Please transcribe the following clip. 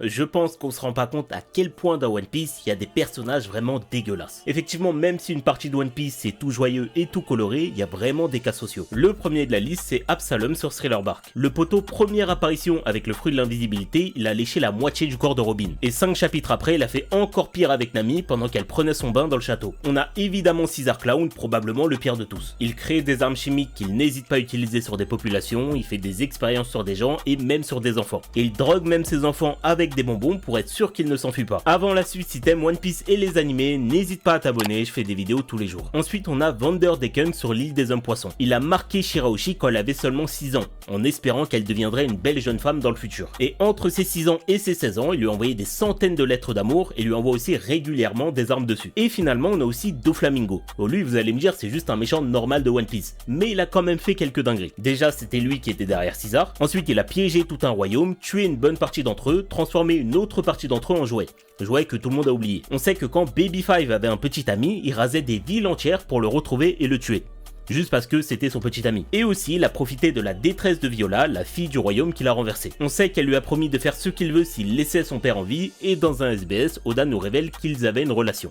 Je pense qu'on se rend pas compte à quel point dans One Piece il y a des personnages vraiment dégueulasses. Effectivement, même si une partie de One Piece c'est tout joyeux et tout coloré, il y a vraiment des cas sociaux. Le premier de la liste c'est Absalom sur Thriller Bark. Le poteau, première apparition avec le fruit de l'invisibilité, il a léché la moitié du corps de Robin. Et 5 chapitres après, il a fait encore pire avec Nami pendant qu'elle prenait son bain dans le château. On a évidemment Caesar Clown, probablement le pire de tous. Il crée des armes chimiques qu'il n'hésite pas à utiliser sur des populations, il fait des expériences sur des gens et même sur des enfants. Et il drogue même ses enfants avec des bonbons pour être sûr qu'il ne s'enfuit pas. Avant la suite, si t'aimes One Piece et les animés, n'hésite pas à t'abonner, je fais des vidéos tous les jours. Ensuite, on a Vanderdecken sur l'île des hommes poissons. Il a marqué Shirahoshi quand elle avait seulement 6 ans, en espérant qu'elle deviendrait une belle jeune femme dans le futur. Et entre ses 6 ans et ses 16 ans, il lui a envoyé des centaines de lettres d'amour et lui envoie aussi régulièrement des armes dessus. Et finalement, on a aussi Doflamingo. Bon, lui, vous allez me dire, c'est juste un méchant normal de One Piece, mais il a quand même fait quelques dingueries. Déjà, c'était lui qui était derrière Caesar. Ensuite, il a piégé tout un royaume, tué une bonne partie d'entre eux, transformé une autre partie d'entre eux en jouets. Jouets que tout le monde a oublié. On sait que quand Baby Five avait un petit ami, il rasait des villes entières pour le retrouver et le tuer. Juste parce que c'était son petit ami. Et aussi, il a profité de la détresse de Viola, la fille du royaume qu'il a renversée. On sait qu'elle lui a promis de faire ce qu'il veut s'il laissait son père en vie, et dans un SBS, Oda nous révèle qu'ils avaient une relation.